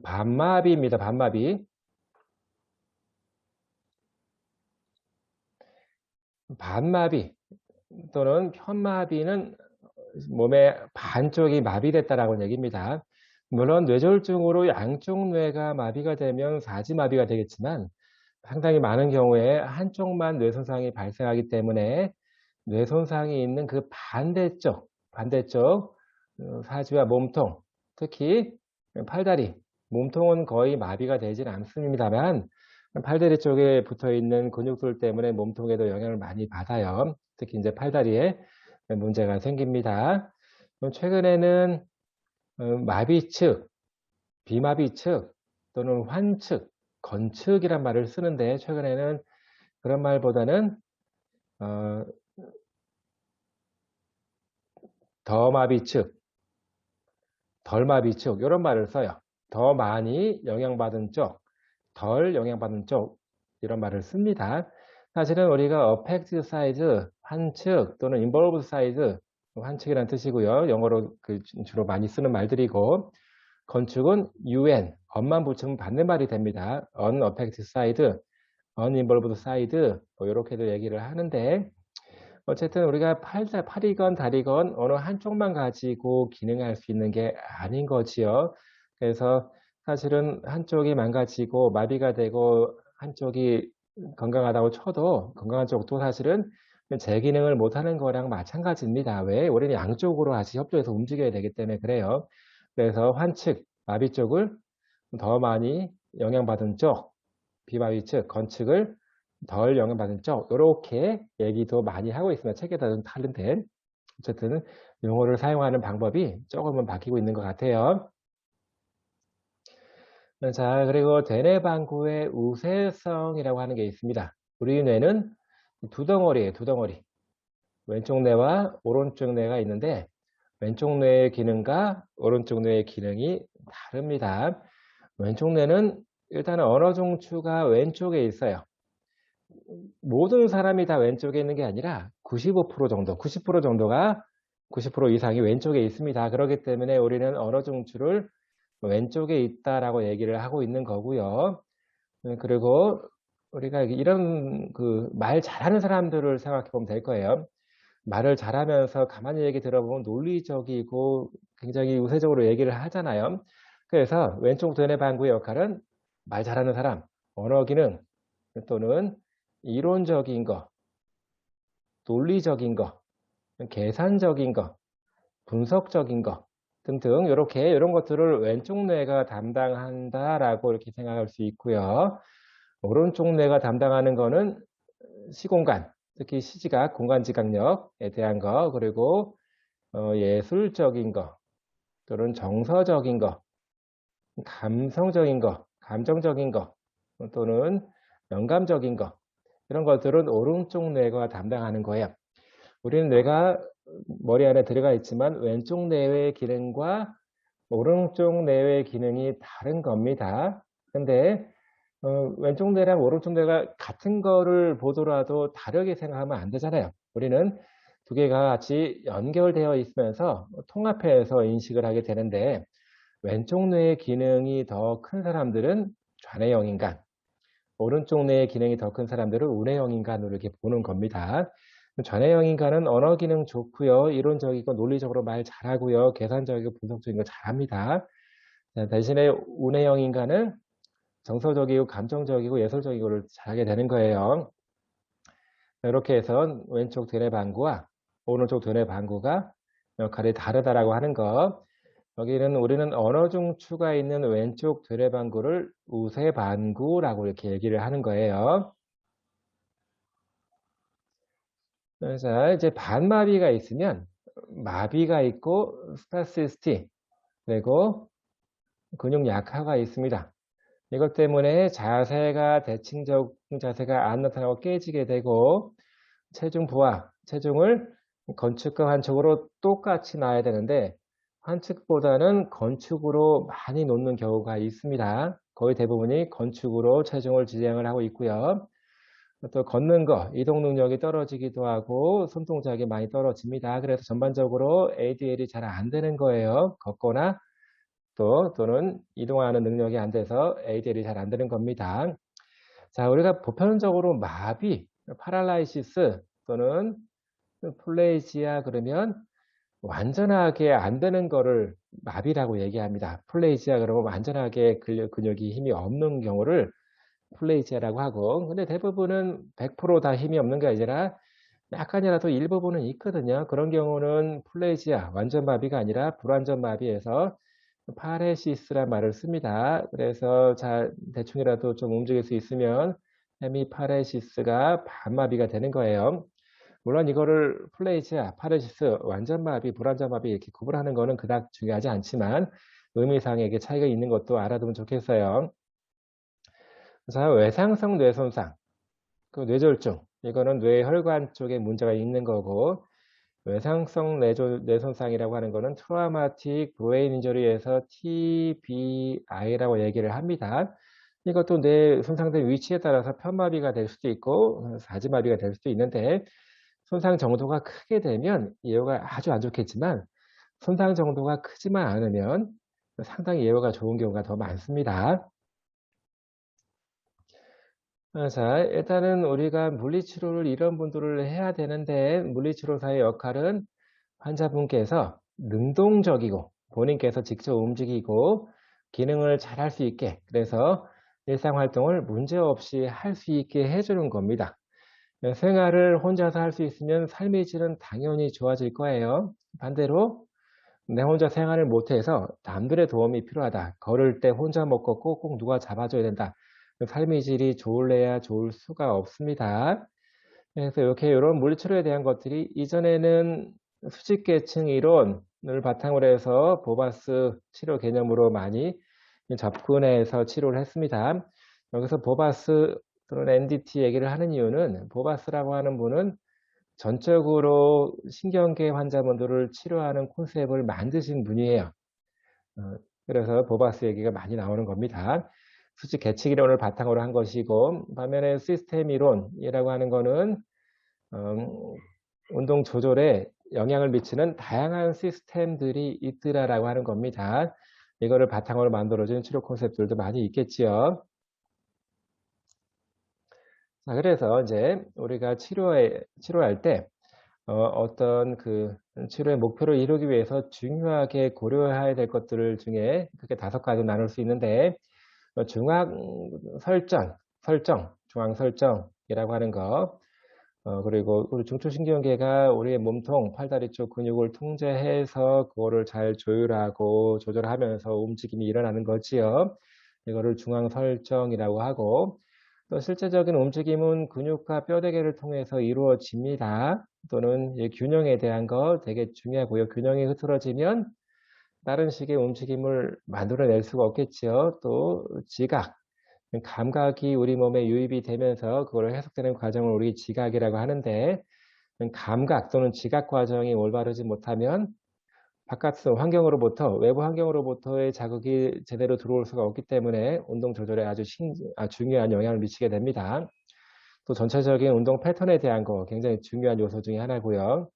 반마비입니다. 반마비. 반마비 또는 편마비는 몸의 반쪽이 마비됐다라고 얘기입니다. 물론 뇌졸중으로 양쪽 뇌가 마비가 되면 사지마비가 되겠지만 상당히 많은 경우에 한쪽만 뇌 손상이 발생하기 때문에 뇌 손상이 있는 그 반대쪽 사지와 몸통, 특히 팔다리, 몸통은 거의 마비가 되질 않습니다만 팔다리 쪽에 붙어 있는 근육들 때문에 몸통에도 영향을 많이 받아요. 특히 이제 팔다리에 문제가 생깁니다. 최근에는 마비측, 비마비측 또는 환측, 건측이란 말을 쓰는데 최근에는 그런 말보다는 더 마비측, 덜 마비측 이런 말을 써요. 더 많이 영향받은 쪽, 덜 영향받은 쪽 이런 말을 씁니다. 사실은 우리가 affect size, 환측 또는 involved size, 환측이라는 뜻이고요. 영어로 주로 많이 쓰는 말들이고 건축은 UN, 언만 붙이면 받는 말이 됩니다. unaffected side, uninvolved side 뭐 이렇게도 얘기를 하는데 어쨌든 우리가 팔이건 다리건 어느 한쪽만 가지고 기능할 수 있는 게 아닌 거지요. 그래서 사실은 한쪽이 망가지고 마비가 되고 한쪽이 건강하다고 쳐도 건강한 쪽도 사실은 제 기능을 못하는 거랑 마찬가지입니다. 왜? 우리는 양쪽으로 같이 협조해서 움직여야 되기 때문에 그래요. 그래서 환측, 마비 쪽을 더 많이 영향받은 쪽, 비마비 측, 건축을 덜 영향받은 쪽 이렇게 얘기도 많이 하고 있습니다. 책에다 좀 다른데 어쨌든 용어를 사용하는 방법이 조금은 바뀌고 있는 것 같아요. 자, 그리고 대뇌방구의 우세성이라고 하는 게 있습니다. 우리 뇌는 두 덩어리예요. 두 덩어리. 왼쪽 뇌와 오른쪽 뇌가 있는데 왼쪽 뇌의 기능과 오른쪽 뇌의 기능이 다릅니다. 왼쪽 뇌는 일단은 언어 중추가 왼쪽에 있어요. 모든 사람이 다 왼쪽에 있는 게 아니라 95% 정도, 90% 정도가 90% 이상이 왼쪽에 있습니다. 그렇기 때문에 우리는 언어 중추를 왼쪽에 있다라고 얘기를 하고 있는 거고요. 그리고 우리가 이런 말 잘하는 사람들을 생각해 보면 될 거예요. 말을 잘하면서 가만히 얘기 들어보면 논리적이고 굉장히 우세적으로 얘기를 하잖아요. 그래서 왼쪽 두뇌방구의 역할은 말 잘하는 사람, 언어 기능 또는 이론적인 거, 논리적인 거, 계산적인 거, 분석적인 거 등등 이렇게 이런 것들을 왼쪽 뇌가 담당한다라고 이렇게 생각할 수 있고요. 오른쪽 뇌가 담당하는 거는 시공간, 특히 시지각, 공간지각력에 대한 거, 그리고 예술적인 거, 또는 정서적인 거, 감성적인 거, 감정적인 거, 또는 영감적인 거 이런 것들은 오른쪽 뇌가 담당하는 거예요. 우리는 뇌가 머리 안에 들어가 있지만 왼쪽 뇌의 기능과 오른쪽 뇌의 기능이 다른 겁니다. 근데 왼쪽 뇌랑 오른쪽 뇌가 같은 거를 보더라도 다르게 생각하면 안 되잖아요. 우리는 두 개가 같이 연결되어 있으면서 통합해서 인식을 하게 되는데 왼쪽 뇌의 기능이 더 큰 사람들은 좌뇌형 인간, 오른쪽 뇌의 기능이 더 큰 사람들은 우뇌형 인간으로 이렇게 보는 겁니다. 좌뇌형 인간은 언어 기능 좋고요. 이론적이고 논리적으로 말 잘하고요. 계산적이고 분석적인 거 잘합니다. 대신에 우뇌형 인간은 정서적이고 감정적이고 예술적이고를 잘하게 되는 거예요. 이렇게 해서 왼쪽 두뇌방구와 오른쪽 두뇌방구가 역할이 다르다라고 하는 거. 여기는 우리는 언어 중추가 있는 왼쪽 두뇌방구를 우세방구라고 이렇게 얘기를 하는 거예요. 그래서 이제 반마비가 있으면 마비가 있고 스파시스티 그리고 근육 약화가 있습니다. 이것 때문에 자세가 대칭적 자세가 안 나타나고 깨지게 되고 체중 부하, 체중을 건축과 환축으로 똑같이 놔야 되는데 환축보다는 건축으로 많이 놓는 경우가 있습니다. 거의 대부분이 건축으로 체중을 지향을 하고 있고요. 또 걷는 거, 이동 능력이 떨어지기도 하고 손동작이 많이 떨어집니다. 그래서 전반적으로 ADL이 잘 안 되는 거예요. 걷거나 속도 또는 이동하는 능력이 안 돼서 ADL이 잘 안 되는 겁니다. 자, 우리가 보편적으로 마비, 파랄라이시스 또는 플레이지아 그러면 완전하게 안 되는 거를 마비라고 얘기합니다. 플레이지아 그러면 완전하게 근육이 힘이 없는 경우를 플레이지아라고 하고, 근데 대부분은 100%다 힘이 없는 게 아니라 약간이라도 일부분은 있거든요. 그런 경우는 플레이지아, 완전 마비가 아니라 불완전 마비에서 파레시스란 말을 씁니다. 그래서 잘 대충이라도 좀 움직일 수 있으면 헤미파레시스가 반마비가 되는 거예요. 물론 이거를 플레이지아, 파레시스, 완전 마비, 불완전 마비 이렇게 구분하는 거는 그닥 중요하지 않지만 의미상의 이게 차이가 있는 것도 알아두면 좋겠어요. 자, 외상성 뇌손상, 그 뇌졸중, 이거는 뇌혈관 쪽에 문제가 있는 거고, 외상성 뇌손상이라고 하는 거는 트라우마틱 브레인 인저리에서 TBI라고 얘기를 합니다. 이것도 뇌 손상된 위치에 따라서 편마비가 될 수도 있고 사지마비가 될 수도 있는데, 손상 정도가 크게 되면 예후가 아주 안 좋겠지만 손상 정도가 크지만 않으면 상당히 예후가 좋은 경우가 더 많습니다. 자, 일단은 우리가 물리치료를 이런 분들을 해야 되는데, 물리치료사의 역할은 환자분께서 능동적이고 본인께서 직접 움직이고 기능을 잘 할 수 있게, 그래서 일상활동을 문제없이 할 수 있게 해주는 겁니다. 생활을 혼자서 할 수 있으면 삶의 질은 당연히 좋아질 거예요. 반대로 내 혼자 생활을 못해서 남들의 도움이 필요하다. 걸을 때 혼자 못 걷고 꼭 누가 잡아줘야 된다. 삶의 질이 좋을래야 좋을 수가 없습니다. 그래서 이렇게 이런 물리치료에 대한 것들이 이전에는 수직계층 이론을 바탕으로 해서 보바스 치료 개념으로 많이 접근해서 치료를 했습니다. 여기서 보바스 또는 NDT 얘기를 하는 이유는, 보바스라고 하는 분은 전적으로 신경계 환자분들을 치료하는 콘셉트를 만드신 분이에요. 그래서 보바스 얘기가 많이 나오는 겁니다. 수직 계측 이론을 바탕으로 한 것이고, 반면에 시스템 이론이라고 하는 거는 운동 조절에 영향을 미치는 다양한 시스템들이 있더라라고 하는 겁니다. 이거를 바탕으로 만들어진 치료 콘셉트들도 많이 있겠지요. 자, 그래서 이제 우리가 치료할 때 어떤 그 치료의 목표를 이루기 위해서 중요하게 고려해야 될 것들 중에 크게 5가지 나눌 수 있는데, 중앙 중앙 설정이라고 하는 거, 그리고 우리 중추신경계가 우리의 몸통, 팔다리 쪽 근육을 통제해서 그거를 잘 조율하고 조절하면서 움직임이 일어나는 거지요. 이거를 중앙 설정이라고 하고, 또 실제적인 움직임은 근육과 뼈대개를 통해서 이루어집니다. 또는 이 균형에 대한 거 되게 중요하고요. 균형이 흐트러지면 다른 식의 움직임을 만들어낼 수가 없겠지요. 또 지각, 감각이 우리 몸에 유입이 되면서 그걸 해석되는 과정을 우리 지각이라고 하는데, 감각 또는 지각 과정이 올바르지 못하면 바깥 환경으로부터, 외부 환경으로부터의 자극이 제대로 들어올 수가 없기 때문에 운동 조절에 아주 중요한 영향을 미치게 됩니다. 또 전체적인 운동 패턴에 대한 거 굉장히 중요한 요소 중에 하나고요.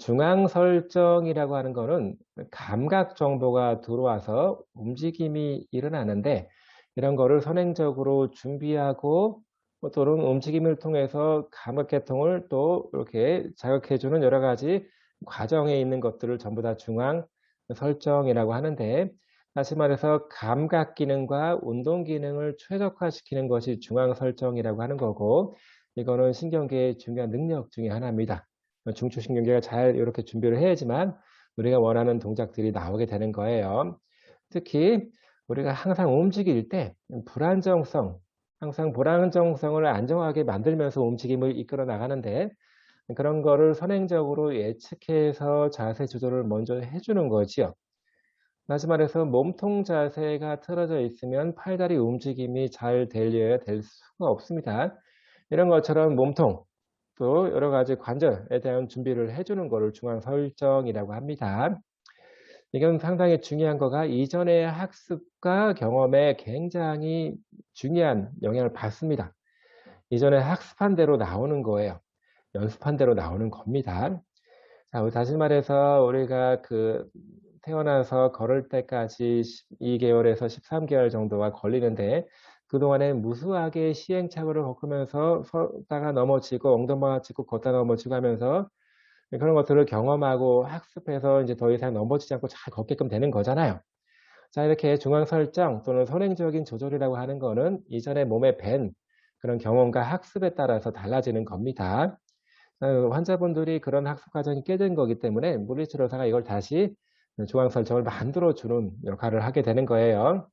중앙 설정이라고 하는 거는 감각 정보가 들어와서 움직임이 일어나는데, 이런 거를 선행적으로 준비하고 또는 움직임을 통해서 감각계통을 또 이렇게 자극해주는 여러 가지 과정에 있는 것들을 전부 다 중앙 설정이라고 하는데, 다시 말해서 감각 기능과 운동 기능을 최적화시키는 것이 중앙 설정이라고 하는 거고, 이거는 신경계의 중요한 능력 중에 하나입니다. 중추신경계가 잘 이렇게 준비를 해야지만 우리가 원하는 동작들이 나오게 되는 거예요. 특히 우리가 항상 움직일 때 항상 불안정성을 안정하게 만들면서 움직임을 이끌어 나가는데, 그런 거를 선행적으로 예측해서 자세 조절을 먼저 해주는 거지요. 다시 말해서 몸통 자세가 틀어져 있으면 팔다리 움직임이 잘 될 수가 없습니다. 이런 것처럼 몸통, 또 여러 가지 관절에 대한 준비를 해주는 것을 중앙 설정이라고 합니다. 이건 상당히 중요한 거가 이전의 학습과 경험에 굉장히 중요한 영향을 받습니다. 이전에 학습한 대로 나오는 거예요. 연습한 대로 나오는 겁니다. 자, 다시 말해서 우리가 그 태어나서 걸을 때까지 12개월에서 13개월 정도가 걸리는데 그동안에 무수하게 시행착오를 겪으면서 서다가 넘어지고 엉덩방아 짚고 걷다 넘어지고 하면서 그런 것들을 경험하고 학습해서 이제 더 이상 넘어지지 않고 잘 걷게끔 되는 거잖아요. 자, 이렇게 중앙 설정 또는 선행적인 조절이라고 하는 거는 이전에 몸에 밴 그런 경험과 학습에 따라서 달라지는 겁니다. 환자분들이 그런 학습 과정이 깨진 거기 때문에 물리치료 의사가 이걸 다시 중앙 설정을 만들어 주는 역할을 하게 되는 거예요.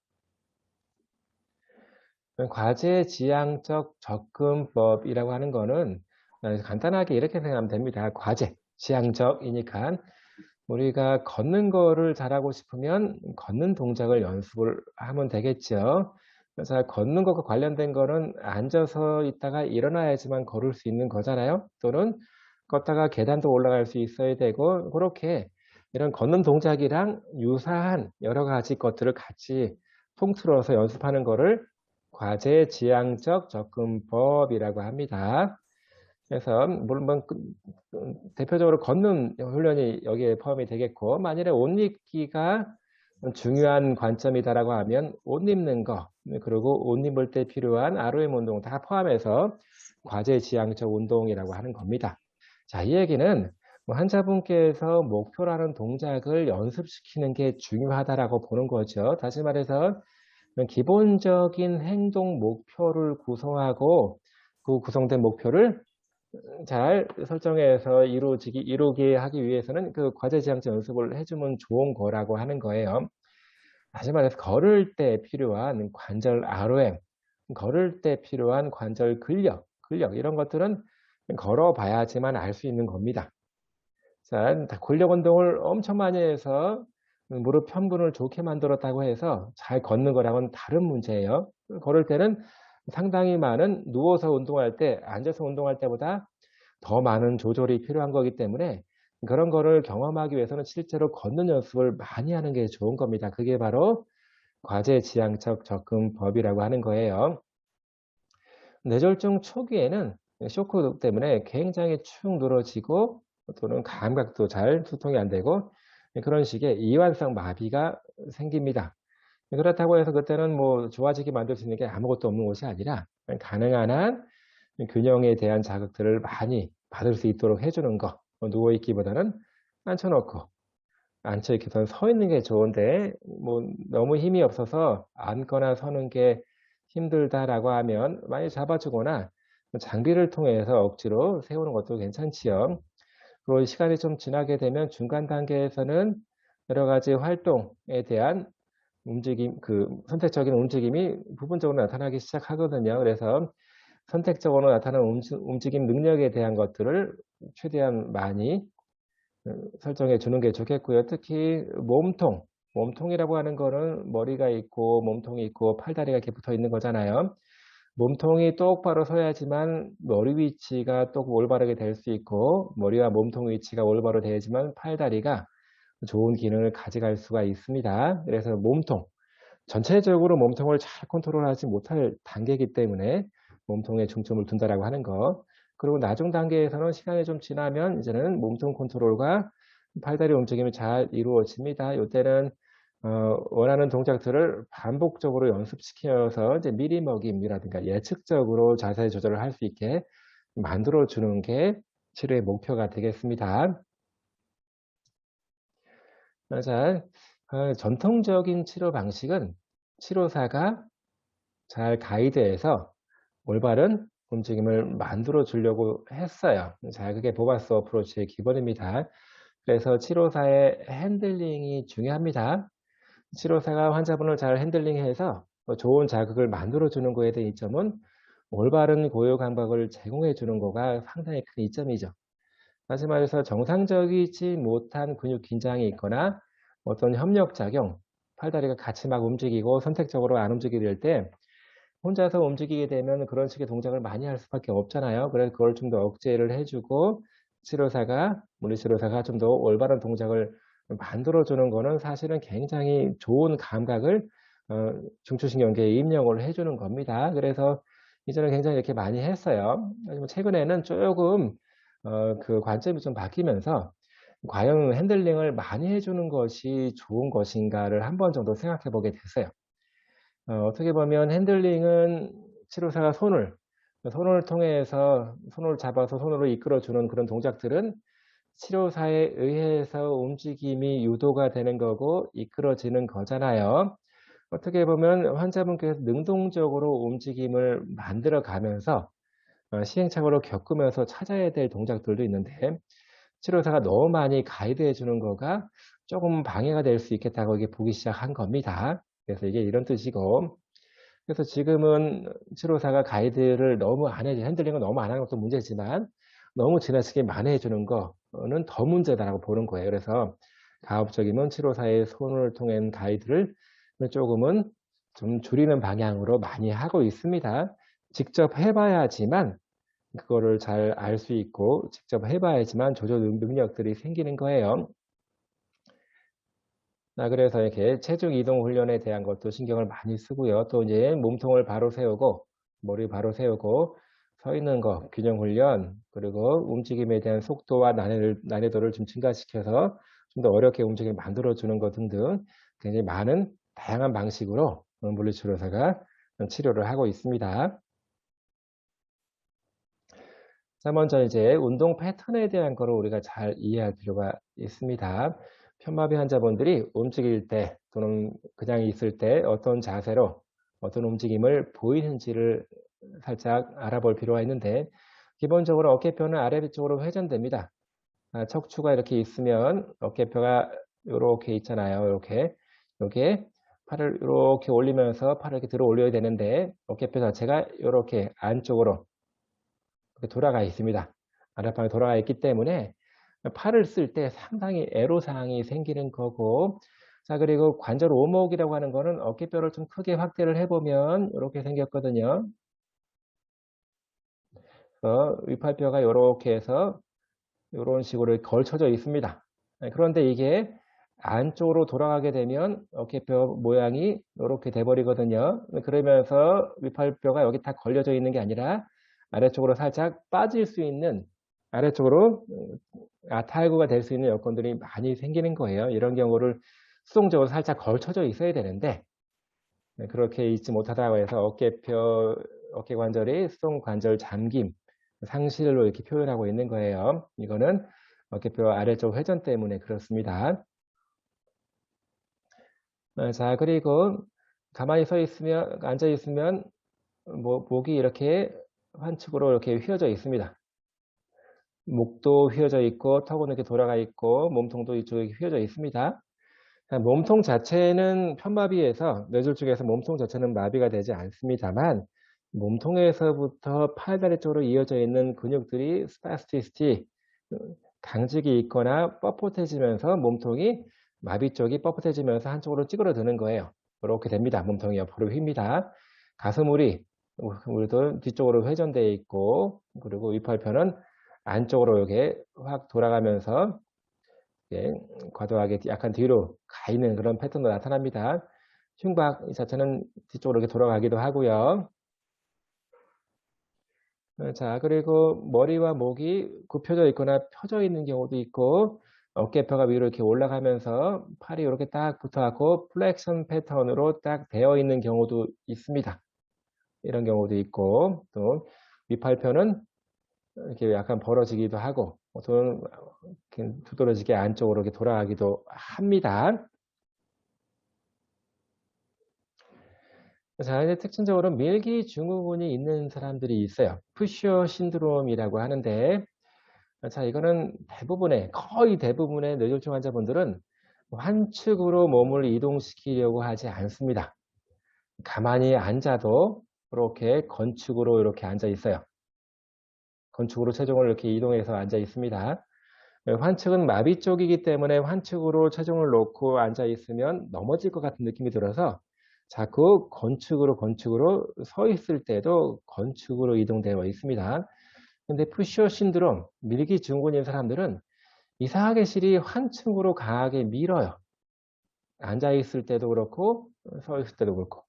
과제 지향적 접근법이라고 하는 거는 간단하게 이렇게 생각하면 됩니다. 과제, 지향적이니까 우리가 걷는 거를 잘하고 싶으면 걷는 동작을 연습을 하면 되겠죠. 그래서 걷는 것과 관련된 거는 앉아서 있다가 일어나야지만 걸을 수 있는 거잖아요. 또는 걷다가 계단도 올라갈 수 있어야 되고 그렇게 이런 걷는 동작이랑 유사한 여러 가지 것들을 같이 통틀어서 연습하는 거를 과제 지향적 접근법이라고 합니다. 그래서 물론 대표적으로 걷는 훈련이 여기에 포함이 되겠고 만일에 옷 입기가 중요한 관점이다라고 하면 옷 입는 거 그리고 옷 입을 때 필요한 ROM 운동 다 포함해서 과제 지향적 운동이라고 하는 겁니다. 자, 이 얘기는 환자분께서 목표라는 동작을 연습시키는 게 중요하다라고 보는 거죠. 다시 말해서 기본적인 행동 목표를 구성하고 그 구성된 목표를 잘 설정해서 이루게 하기 위해서는 그 과제 지향적 연습을 해주면 좋은 거라고 하는 거예요. 다시 말해서 걸을 때 필요한 관절 ROM, 걸을 때 필요한 관절 근력 이런 것들은 걸어봐야지만 알 수 있는 겁니다. 자, 근력 운동을 엄청 많이 해서 무릎 편근을 좋게 만들었다고 해서 잘 걷는 거랑은 다른 문제예요. 걸을 때는 상당히 많은 누워서 운동할 때, 앉아서 운동할 때보다 더 많은 조절이 필요한 거기 때문에 그런 거를 경험하기 위해서는 실제로 걷는 연습을 많이 하는 게 좋은 겁니다. 그게 바로 과제 지향적 접근법이라고 하는 거예요. 뇌졸중 초기에는 쇼크 때문에 굉장히 축 늘어지고 또는 감각도 잘 소통이 안 되고 그런 식의 이완성 마비가 생깁니다. 그렇다고 해서 그때는 뭐 좋아지게 만들 수 있는 게 아무것도 없는 것이 아니라 가능한 한 균형에 대한 자극들을 많이 받을 수 있도록 해주는 거. 누워있기보다는 앉혀놓고 앉혀있기보다는 서 있는 게 좋은데 뭐 너무 힘이 없어서 앉거나 서는 게 힘들다라고 하면 많이 잡아주거나 장비를 통해서 억지로 세우는 것도 괜찮지요. 그리고 시간이 좀 지나게 되면 중간 단계에서는 여러 가지 활동에 대한 움직임, 선택적인 움직임이 부분적으로 나타나기 시작하거든요. 그래서 선택적으로 나타나는 움직임 능력에 대한 것들을 최대한 많이 설정해 주는 게 좋겠고요. 특히 몸통이라고 하는 거는 머리가 있고 몸통이 있고 팔다리가 이렇게 붙어 있는 거잖아요. 몸통이 똑바로 서야지만 머리 위치가 똑 올바르게 될 수 있고 머리와 몸통 위치가 올바로 돼야지만 팔다리가 좋은 기능을 가져갈 수가 있습니다. 그래서 전체적으로 몸통을 잘 컨트롤하지 못할 단계이기 때문에 몸통에 중점을 둔다라고 하는 거. 그리고 나중 단계에서는 시간이 좀 지나면 이제는 몸통 컨트롤과 팔다리 움직임이 잘 이루어집니다. 이때는 원하는 동작들을 반복적으로 연습시켜서 이제 미리 먹임이라든가 예측적으로 자세 조절을 할 수 있게 만들어 주는 게 치료의 목표가 되겠습니다. 자, 전통적인 치료 방식은 치료사가 잘 가이드해서 올바른 움직임을 만들어 주려고 했어요. 자, 그게 보바스 어프로치의 기본입니다. 그래서 치료사의 핸들링이 중요합니다. 치료사가 환자분을 잘 핸들링해서 좋은 자극을 만들어 주는 거에 대한 이점은 올바른 고요 감각을 제공해 주는 거가 상당히 큰 이점이죠. 다시 말해서 정상적이지 못한 근육 긴장이 있거나 어떤 협력작용, 팔다리가 같이 막 움직이고 선택적으로 안 움직이게 될 때 혼자서 움직이게 되면 그런 식의 동작을 많이 할 수밖에 없잖아요. 그래서 그걸 좀 더 억제를 해주고 물리치료사가 좀 더 올바른 동작을 만들어주는 거는 사실은 굉장히 좋은 감각을 중추신경계에 입력을 해주는 겁니다. 그래서 이전에 굉장히 이렇게 많이 했어요. 하지만 최근에는 조금 그 관점이 좀 바뀌면서 과연 핸들링을 많이 해주는 것이 좋은 것인가를 한 번 정도 생각해 보게 됐어요. 어떻게 보면 핸들링은 치료사가 손을 통해서 손을 잡아서 손으로 이끌어주는 그런 동작들은 치료사에 의해서 움직임이 유도가 되는 거고 이끌어지는 거잖아요. 어떻게 보면 환자분께서 능동적으로 움직임을 만들어 가면서 시행착오를 겪으면서 찾아야 될 동작들도 있는데 치료사가 너무 많이 가이드해 주는 거가 조금 방해가 될 수 있겠다고 이게 보기 시작한 겁니다. 그래서 이게 이런 뜻이고, 그래서 지금은 치료사가 가이드를 너무 안 해, 핸들링을 너무 안 하는 것도 문제지만 너무 지나치게 많이 해주는 거는 더 문제다라고 보는 거예요. 그래서 가급적이면 치료사의 손을 통한 가이드를 조금은 좀 줄이는 방향으로 많이 하고 있습니다. 직접 해봐야지만 그거를 잘 알 수 있고 직접 해봐야지만 조절 능력들이 생기는 거예요. 그래서 이렇게 체중 이동 훈련에 대한 것도 신경을 많이 쓰고요. 또 이제 몸통을 바로 세우고 머리 바로 세우고 서 있는 거 균형 훈련, 그리고 움직임에 대한 속도와 난이도를 좀 증가시켜서 좀 더 어렵게 움직이게 만들어 주는 것 등등 굉장히 많은 다양한 방식으로 물리치료사가 치료를 하고 있습니다. 자, 먼저 이제 운동 패턴에 대한 거를 우리가 잘 이해할 필요가 있습니다. 편마비 환자분들이 움직일 때 또는 그냥 있을 때 어떤 자세로 어떤 움직임을 보이는지를 살짝 알아볼 필요가 있는데, 기본적으로 어깨뼈는 아래쪽으로 회전됩니다. 척추가 이렇게 있으면 어깨뼈가 이렇게 있잖아요. 이렇게 여기에 팔을 이렇게 올리면서 팔을 이렇게 들어 올려야 되는데 어깨뼈 자체가 이렇게 안쪽으로 돌아가 있습니다. 아랫방에 돌아가 있기 때문에 팔을 쓸 때 상당히 애로사항이 생기는 거고, 자, 그리고 관절 오목이라고 하는 거는 어깨뼈를 좀 크게 확대를 해보면 이렇게 생겼거든요. 윗팔뼈가 이렇게 해서 이런 식으로 걸쳐져 있습니다. 그런데 이게 안쪽으로 돌아가게 되면 어깨뼈 모양이 이렇게 돼버리거든요. 그러면서 윗팔뼈가 여기 다 걸려져 있는 게 아니라 아래쪽으로 살짝 빠질 수 있는, 아래쪽으로 탈구가 될 수 있는 여건들이 많이 생기는 거예요. 이런 경우를 수동적으로 살짝 걸쳐져 있어야 되는데 그렇게 있지 못하다고 해서 어깨 관절이 수동 관절 잠김, 상실로 이렇게 표현하고 있는 거예요. 이거는 어깨뼈 아래쪽 회전 때문에 그렇습니다. 자, 그리고 가만히 서 있으면, 앉아 있으면 목이 이렇게 환축으로 이렇게 휘어져 있습니다. 목도 휘어져 있고 턱은 이렇게 돌아가 있고 몸통도 이쪽에 휘어져 있습니다. 몸통 자체는 편마비에서 뇌졸 중에서 몸통 자체는 마비가 되지 않습니다만 몸통에서부터 팔다리 쪽으로 이어져 있는 근육들이 스파스티시티, 강직이 있거나 뻣뻣해지면서 몸통이 마비 쪽이 뻣뻣해지면서 한쪽으로 찌그러드는 거예요. 이렇게 됩니다. 몸통이 옆으로 휩니다. 가슴울이 우리도 뒤쪽으로 회전되어 있고, 그리고 윗팔편은 안쪽으로 이렇게 확 돌아가면서 과도하게 약간 뒤로 가 있는 그런 패턴도 나타납니다. 흉곽 자체는 뒤쪽으로 이렇게 돌아가기도 하고요. 자, 그리고 머리와 목이 굽혀져 있거나 펴져 있는 경우도 있고, 어깨뼈가 위로 이렇게 올라가면서 팔이 이렇게 딱 붙어갖고 플렉션 패턴으로 딱 되어 있는 경우도 있습니다. 이런 경우도 있고, 또 윗팔편은 이렇게 약간 벌어지기도 하고, 또는 두드러지게 안쪽으로 이렇게 돌아가기도 합니다. 자, 이제 특징적으로 밀기 증후군이 있는 사람들이 있어요. 푸셔 신드롬이라고 하는데, 자, 이거는 거의 대부분의 뇌졸중 환자분들은 환축으로 몸을 이동시키려고 하지 않습니다. 가만히 앉아도 이렇게 건축으로 이렇게 앉아 있어요. 건축으로 체중을 이렇게 이동해서 앉아 있습니다. 환축은 마비 쪽이기 때문에 환축으로 체중을 놓고 앉아 있으면 넘어질 것 같은 느낌이 들어서 자꾸 건축으로 서 있을 때도 건축으로 이동되어 있습니다. 근데 푸시어 신드롬, 밀기 증후군인 사람들은 이상하게 실이 환축으로 강하게 밀어요. 앉아 있을 때도 그렇고 서 있을 때도 그렇고.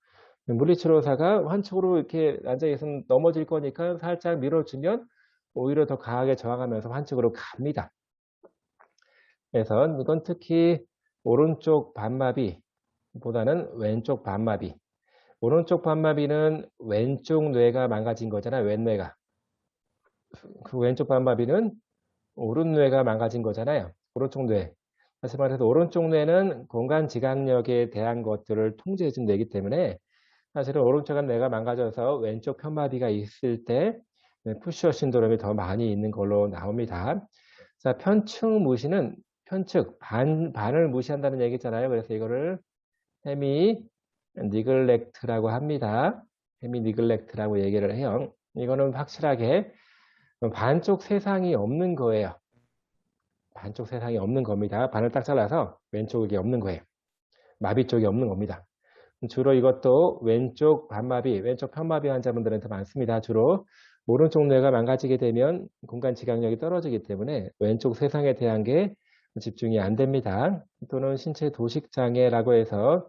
물리치료사가 환축으로 이렇게 앉아 있으면 넘어질 거니까 살짝 밀어주면 오히려 더 강하게 저항하면서 환축으로 갑니다. 이건 특히 오른쪽 반마비 보다는 왼쪽 반마비. 오른쪽 반마비는 왼쪽 뇌가 망가진 거잖아요. 왼뇌가. 그 왼쪽 반마비는 오른뇌가 망가진 거잖아요. 오른쪽 뇌. 다시 말해서 오른쪽 뇌는 공간 지각력에 대한 것들을 통제해준 뇌이기 때문에 사실은 오른쪽 뇌가 망가져서 왼쪽 편마비가 있을 때 푸셔 신드롬이 더 많이 있는 걸로 나옵니다. 자, 편측 무시는 편측, 반을 무시한다는 얘기잖아요. 그래서 이거를 헤미 니글렉트라고 합니다. 헤미 니글렉트라고 얘기를 해요. 이거는 확실하게 반쪽 세상이 없는 거예요. 반쪽 세상이 없는 겁니다. 반을 딱 잘라서 왼쪽이 없는 거예요. 마비 쪽이 없는 겁니다. 주로 이것도 왼쪽 반마비, 왼쪽 편마비 환자분들한테 많습니다. 주로 오른쪽 뇌가 망가지게 되면 공간 지각력이 떨어지기 때문에 왼쪽 세상에 대한 게 집중이 안 됩니다. 또는 신체 도식 장애라고 해서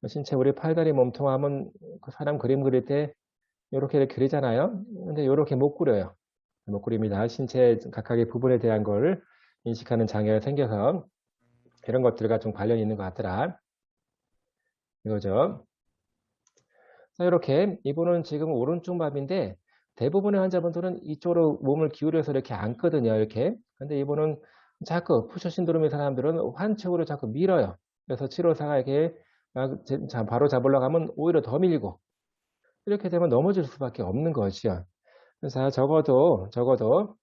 신체 우리 팔다리 몸통하면 그 사람 그림 그릴 때 이렇게 그리잖아요. 근데 이렇게 못 그려요. 못 그립니다. 신체 각각의 부분에 대한 걸 인식하는 장애가 생겨서 이런 것들과 좀 관련이 있는 것 같더라. 이거죠. 자, 이렇게 이분은 지금 오른쪽 마비인데 대부분의 환자분들은 이쪽으로 몸을 기울여서 이렇게 앉거든요. 이렇게. 근데 이분은 자꾸 푸셔 신드롬의 사람들은 환쪽으로 자꾸 밀어요. 그래서 치료사가 이렇게 막 바로 잡으려고 하면 오히려 더 밀고 이렇게 되면 넘어질 수밖에 없는 것이요. 그래서 적어도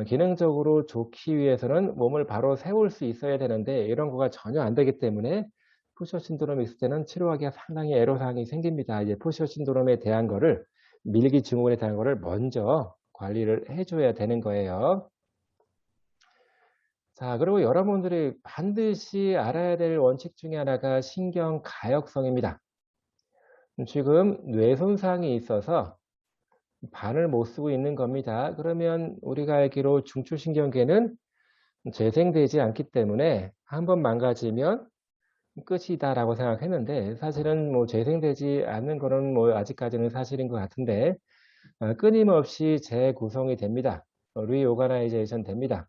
기능적으로 좋기 위해서는 몸을 바로 세울 수 있어야 되는데 이런 거가 전혀 안 되기 때문에 푸셔 신드롬이 있을 때는 치료하기가 상당히 애로사항이 생깁니다. 이제 푸셔 신드롬에 대한 거를 밀기 증후군에 대한 거를 먼저 관리를 해줘야 되는 거예요. 자, 그리고 여러분들이 반드시 알아야 될 원칙 중에 하나가 신경 가역성입니다. 지금 뇌 손상이 있어서 반을 못 쓰고 있는 겁니다. 그러면 우리가 알기로 중추신경계는 재생되지 않기 때문에 한번 망가지면 끝이다라고 생각했는데 사실은 뭐 재생되지 않는 거는 뭐 아직까지는 사실인 것 같은데 끊임없이 재구성이 됩니다. 리오가나이제이션 됩니다.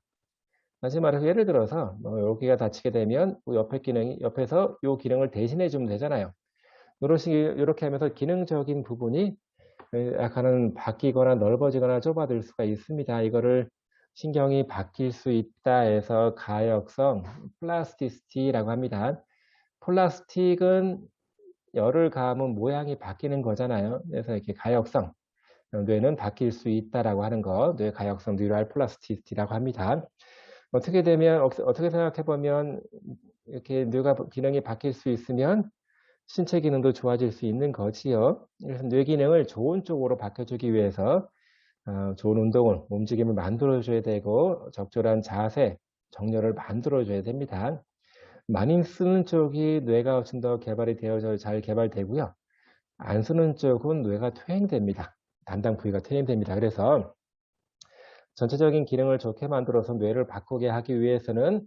다시 말해서 예를 들어서 여기가 다치게 되면 옆에서 이 기능을 대신해 주면 되잖아요. 이렇게 하면서 기능적인 부분이 약간은 바뀌거나 넓어지거나 좁아질 수가 있습니다. 이거를 신경이 바뀔 수 있다 해서 가역성 플라스티시티라고 합니다. 플라스틱은 열을 가하면 모양이 바뀌는 거잖아요. 그래서 이렇게 가역성, 뇌는 바뀔 수 있다라고 하는 거, 뇌 가역성 뉴럴 플라스티시티라고 합니다. 어떻게 생각해 보면 이렇게 뇌가 기능이 바뀔 수 있으면 신체 기능도 좋아질 수 있는 거지요. 그래서 뇌 기능을 좋은 쪽으로 바꿔주기 위해서 좋은 운동을, 움직임을 만들어줘야 되고 적절한 자세, 정렬을 만들어줘야 됩니다. 많이 쓰는 쪽이 뇌가 훨씬 더 개발이 되어서 잘 개발되고요. 안 쓰는 쪽은 뇌가 퇴행됩니다. 담당 부위가 퇴행됩니다. 그래서 전체적인 기능을 좋게 만들어서 뇌를 바꾸게 하기 위해서는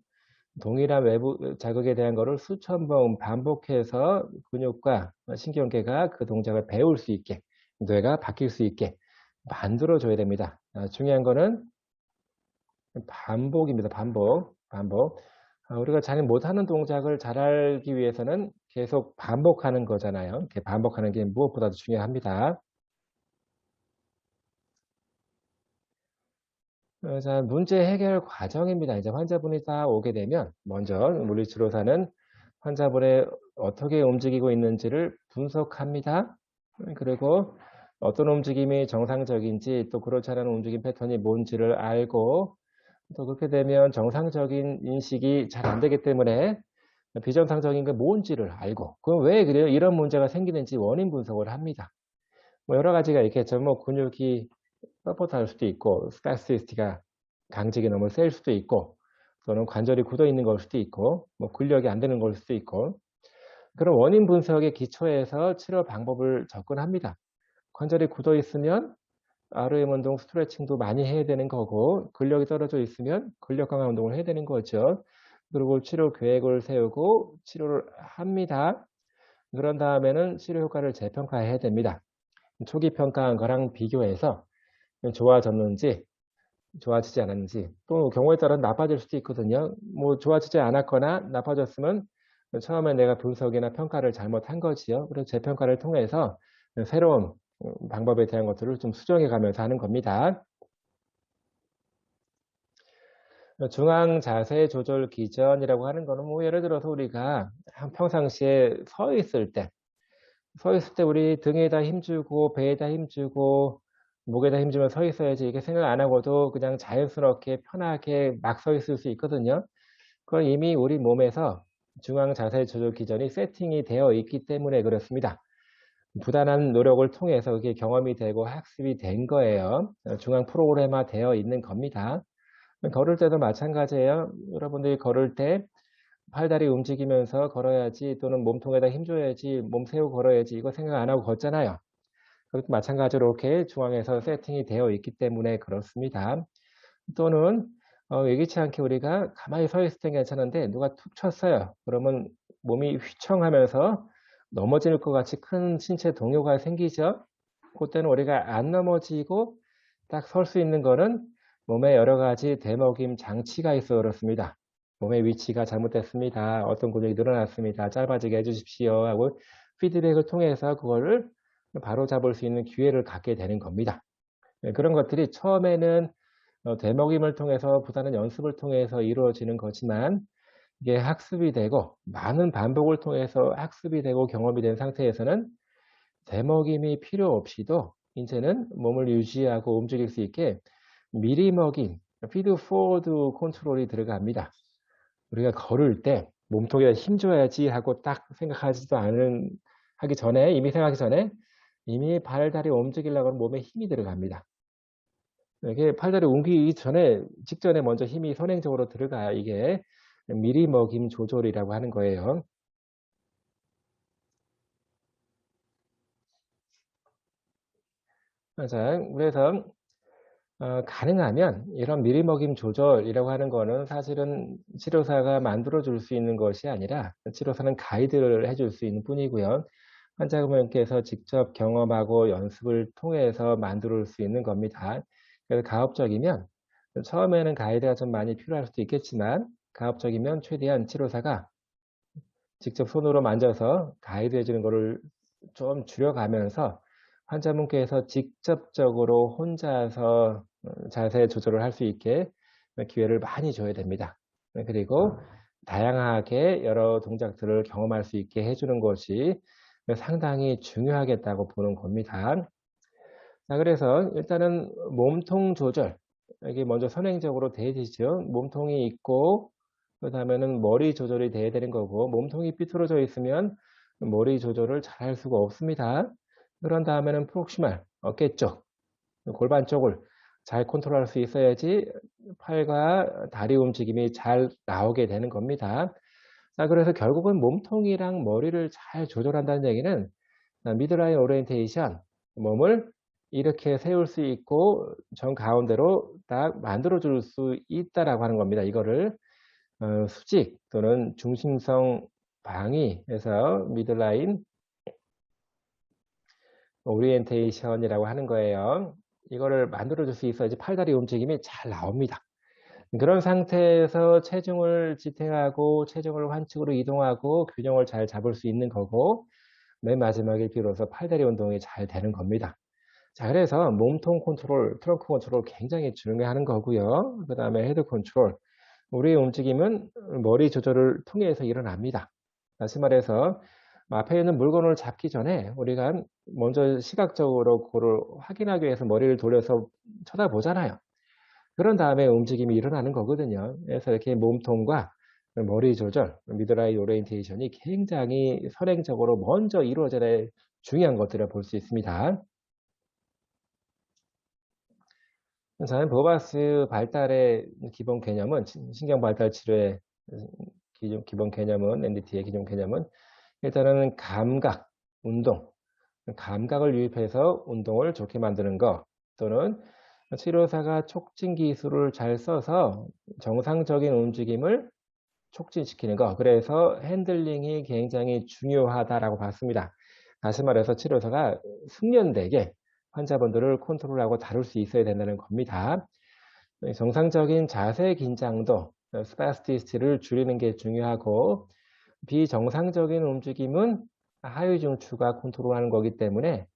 동일한 외부 자극에 대한 것을 수천 번 반복해서 근육과 신경계가 그 동작을 배울 수 있게, 뇌가 바뀔 수 있게 만들어줘야 됩니다. 중요한 거는 반복입니다. 반복. 우리가 잘 못하는 동작을 잘하기 위해서는 계속 반복하는 거잖아요. 이렇게 반복하는 게 무엇보다도 중요합니다. 자, 문제 해결 과정입니다. 이제 환자분이 다 오게 되면 먼저 물리치료사는 환자분의 어떻게 움직이고 있는지를 분석합니다. 그리고 어떤 움직임이 정상적인지 또 그렇지 않은 움직임 패턴이 뭔지를 알고 또 그렇게 되면 정상적인 인식이 잘 안 되기 때문에 비정상적인 게 뭔지를 알고 그럼 왜 그래요? 이런 문제가 생기는지 원인 분석을 합니다. 뭐 여러 가지가 있겠죠. 뭐 근육이 뻣뻣할 수도 있고 스파스티가 강직이 너무 셀 수도 있고 또는 관절이 굳어 있는 걸 수도 있고 뭐 근력이 안 되는 걸 수도 있고 그런 원인 분석에 기초해서 치료 방법을 접근합니다. 관절이 굳어 있으면 RM 운동 스트레칭도 많이 해야 되는 거고 근력이 떨어져 있으면 근력 강화 운동을 해야 되는 거죠. 그리고 치료 계획을 세우고 치료를 합니다. 그런 다음에는 치료 효과를 재평가해야 됩니다. 초기 평가한 거랑 비교해서 좋아졌는지 좋아지지 않았는지, 또 경우에 따라 나빠질 수도 있거든요. 뭐 좋아지지 않았거나 나빠졌으면 처음에 내가 분석이나 평가를 잘못한 거지요. 그래서 재평가를 통해서 새로운 방법에 대한 것들을 좀 수정해 가면서 하는 겁니다. 중앙 자세 조절 기전이라고 하는 거는 뭐 예를 들어서 우리가 평상시에 서 있을 때 우리 등에다 힘주고 배에다 힘주고 목에다 힘주면 서 있어야지 이렇게 생각 안 하고도 그냥 자연스럽게 편하게 막 서 있을 수 있거든요. 그건 이미 우리 몸에서 중앙 자세 조절 기전이 세팅이 되어 있기 때문에 그렇습니다. 부단한 노력을 통해서 그게 경험이 되고 학습이 된 거예요. 중앙 프로그램화 되어 있는 겁니다. 걸을 때도 마찬가지예요. 여러분들이 걸을 때 팔다리 움직이면서 걸어야지, 또는 몸통에다 힘줘야지, 몸 세우고 걸어야지, 이거 생각 안 하고 걷잖아요. 그것도 마찬가지로 이렇게 중앙에서 세팅이 되어 있기 때문에 그렇습니다. 또는 예기치 않게 우리가 가만히 서 있을 땐 괜찮은데 누가 툭 쳤어요. 그러면 몸이 휘청하면서 넘어질 것 같이 큰 신체 동요가 생기죠. 그때는 우리가 안 넘어지고 딱 설 수 있는 거는 몸에 여러 가지 대먹임 장치가 있어 그렇습니다. 몸의 위치가 잘못됐습니다. 어떤 근육이 늘어났습니다. 짧아지게 해주십시오 하고 피드백을 통해서 그거를 바로 잡을 수 있는 기회를 갖게 되는 겁니다. 그런 것들이 처음에는 대먹임을 통해서 보다는 연습을 통해서 이루어지는 거지만, 이게 학습이 되고 많은 반복을 통해서 학습이 되고 경험이 된 상태에서는 대먹임이 필요 없이도 이제는 몸을 유지하고 움직일 수 있게 미리 먹인 피드 포워드 컨트롤이 들어갑니다. 우리가 걸을 때 몸통에 힘 줘야지 하고 딱 하기 전에, 이미 생각하기 전에 이미 발, 다리 움직이려고 하면 몸에 힘이 들어갑니다. 이게 팔다리 옮기기 직전에 먼저 힘이 선행적으로 들어가야 이게 미리 먹임 조절이라고 하는 거예요. 자, 그래서 가능하면 이런 미리 먹임 조절이라고 하는 거는 사실은 치료사가 만들어 줄 수 있는 것이 아니라 치료사는 가이드를 해줄 수 있는 뿐이고요. 환자분께서 직접 경험하고 연습을 통해서 만들 수 있는 겁니다. 그래서 가급적이면 처음에는 가이드가 좀 많이 필요할 수도 있겠지만, 가급적이면 최대한 치료사가 직접 손으로 만져서 가이드 해주는 거를 좀 줄여가면서 환자분께서 직접적으로 혼자서 자세 조절을 할 수 있게 기회를 많이 줘야 됩니다. 그리고 다양하게 여러 동작들을 경험할 수 있게 해주는 것이 상당히 중요하겠다고 보는 겁니다. 자, 그래서 일단은 몸통 조절, 이게 먼저 선행적으로 돼야 되죠. 몸통이 있고, 그 다음에는 머리 조절이 돼야 되는 거고, 몸통이 삐뚤어져 있으면 머리 조절을 잘 할 수가 없습니다. 그런 다음에는 프록시말, 어깨 쪽, 골반 쪽을 잘 컨트롤할 수 있어야지 팔과 다리 움직임이 잘 나오게 되는 겁니다. 자, 그래서 결국은 몸통이랑 머리를 잘 조절한다는 얘기는 미드라인 오리엔테이션, 몸을 이렇게 세울 수 있고 정 가운데로 딱 만들어 줄 수 있다라고 하는 겁니다. 이거를 수직 또는 중심성 방위에서 미드라인 오리엔테이션이라고 하는 거예요. 이거를 만들어 줄 수 있어야지 팔다리 움직임이 잘 나옵니다. 그런 상태에서 체중을 지탱하고 체중을 환측으로 이동하고 균형을 잘 잡을 수 있는 거고, 맨 마지막에 비로소 팔다리 운동이 잘 되는 겁니다. 자, 그래서 몸통 컨트롤, 트렁크 컨트롤 굉장히 중요한 거고요. 그 다음에 헤드 컨트롤. 우리의 움직임은 머리 조절을 통해서 일어납니다. 다시 말해서 앞에 있는 물건을 잡기 전에 우리가 먼저 시각적으로 그걸 확인하기 위해서 머리를 돌려서 쳐다보잖아요. 그런 다음에 움직임이 일어나는 거거든요. 그래서 이렇게 몸통과 머리 조절, 미드라인 오리엔테이션이 굉장히 선행적으로 먼저 이루어져야 중요한 것들을 볼 수 있습니다. 저는 버바스 발달의 기본 개념은, 신경 발달 치료의 기본 개념은, NDT의 기본 개념은 일단은 감각, 운동, 감각을 유입해서 운동을 좋게 만드는 거, 또는 치료사가 촉진 기술을 잘 써서 정상적인 움직임을 촉진시키는 거. 그래서 핸들링이 굉장히 중요하다라고 봤습니다. 다시 말해서 치료사가 숙련되게 환자분들을 컨트롤하고 다룰 수 있어야 된다는 겁니다. 정상적인 자세 긴장도, 스파스티시티를 줄이는 게 중요하고, 비정상적인 움직임은 하위중추가 컨트롤하는 거기 때문에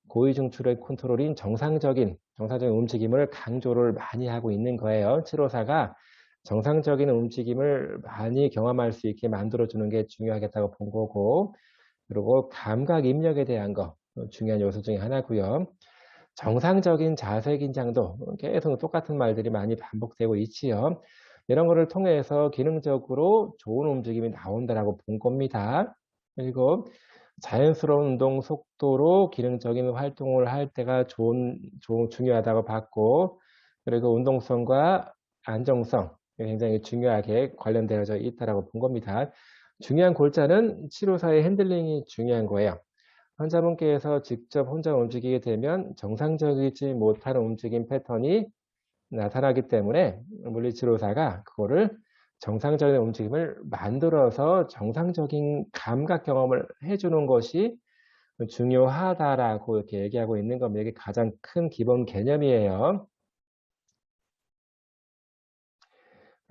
고위중추의 컨트롤인 정상적인 움직임을 강조를 많이 하고 있는 거예요. 치료사가 정상적인 움직임을 많이 경험할 수 있게 만들어주는 게 중요하겠다고 본 거고, 그리고 감각 입력에 대한 거 중요한 요소 중에 하나고요. 정상적인 자세 긴장도 계속 똑같은 말들이 많이 반복되고 있지요. 이런 거를 통해서 기능적으로 좋은 움직임이 나온다라고 본 겁니다. 그리고 자연스러운 운동 속도로 기능적인 활동을 할 때가 중요하다고 봤고, 그리고 운동성과 안정성 굉장히 중요하게 관련되어져 있다라고 본 겁니다. 중요한 골자는 치료사의 핸들링이 중요한 거예요. 환자분께서 직접 혼자 움직이게 되면 정상적이지 못한 움직임 패턴이 나타나기 때문에 물리치료사가 그거를 정상적인 움직임을 만들어서 정상적인 감각 경험을 해주는 것이 중요하다라고 이렇게 얘기하고 있는 겁니다. 이게 가장 큰 기본 개념이에요.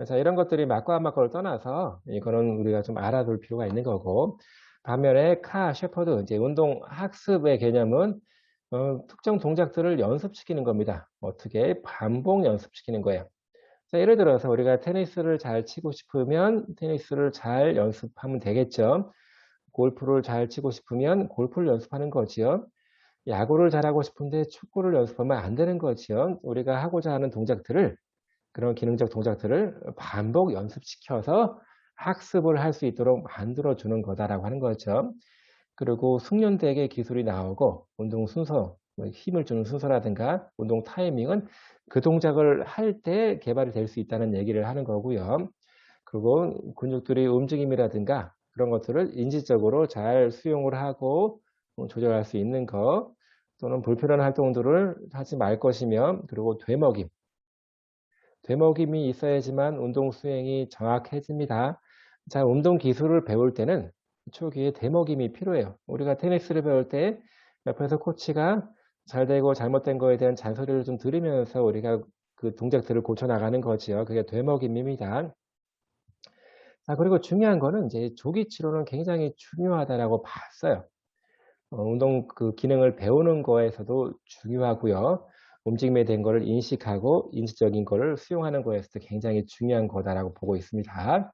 자, 이런 것들이 맞고 안 맞고를 떠나서 이거는 우리가 좀 알아둘 필요가 있는 거고, 반면에 셰퍼드 이제 운동 학습의 개념은 특정 동작들을 연습시키는 겁니다. 어떻게? 반복 연습시키는 거예요. 자, 예를 들어서 우리가 테니스를 잘 치고 싶으면 테니스를 잘 연습하면 되겠죠. 골프를 잘 치고 싶으면 골프를 연습하는 거지요. 야구를 잘하고 싶은데 축구를 연습하면 안 되는 거지요. 우리가 하고자 하는 동작들을, 그런 기능적 동작들을 반복 연습시켜서 학습을 할 수 있도록 만들어 주는 거다라고 하는 거죠. 그리고 숙련되게 기술이 나오고 운동 순서, 힘을 주는 순서라든가 운동 타이밍은 그 동작을 할 때 개발이 될 수 있다는 얘기를 하는 거고요. 그리고 근육들의 움직임이라든가 그런 것들을 인지적으로 잘 수용을 하고 조절할 수 있는 것, 또는 불필요한 활동들을 하지 말 것이며, 그리고 되먹임이 있어야지만 운동 수행이 정확해집니다. 자, 운동 기술을 배울 때는 초기에 되먹임이 필요해요. 우리가 테니스를 배울 때 옆에서 코치가 잘 되고 잘못된 거에 대한 잔소리를 좀 들으면서 우리가 그 동작들을 고쳐 나가는 거지요. 그게 되먹임입니다. 자, 그리고 중요한 거는 이제 조기 치료는 굉장히 중요하다라고 봤어요. 운동 그 기능을 배우는 거에서도 중요하고요. 움직임에 대한 거를 인식하고 인지적인 거를 수용하는 거에서도 굉장히 중요한 거다라고 보고 있습니다.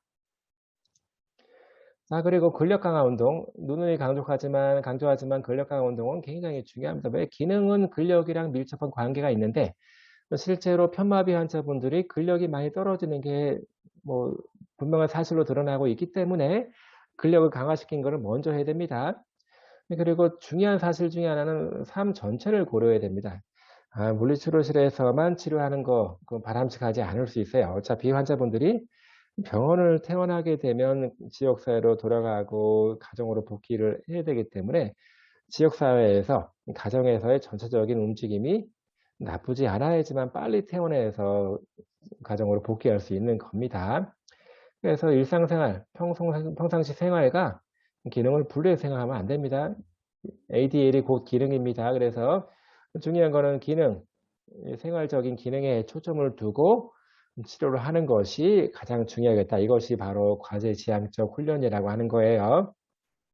자, 그리고 근력 강화 운동. 누누이 강조하지만 근력 강화 운동은 굉장히 중요합니다. 왜? 기능은 근력이랑 밀접한 관계가 있는데, 실제로 편마비 환자분들이 근력이 많이 떨어지는 게 뭐 분명한 사실로 드러나고 있기 때문에 근력을 강화시킨 거를 먼저 해야 됩니다. 그리고 중요한 사실 중에 하나는 삶 전체를 고려해야 됩니다. 물리치료실에서만 치료하는 거, 그건 바람직하지 않을 수 있어요. 어차피 환자분들이 병원을 퇴원하게 되면 지역사회로 돌아가고 가정으로 복귀를 해야 되기 때문에 지역사회에서, 가정에서의 전체적인 움직임이 나쁘지 않아야지만 빨리 퇴원해서 가정으로 복귀할 수 있는 겁니다. 그래서 일상생활, 평상시 생활과 기능을 분리해서 생각하면 안 됩니다. ADL이 곧 기능입니다. 그래서 중요한 거는 생활적인 기능에 초점을 두고 치료를 하는 것이 가장 중요하겠다. 이것이 바로 과제지향적 훈련이라고 하는 거예요.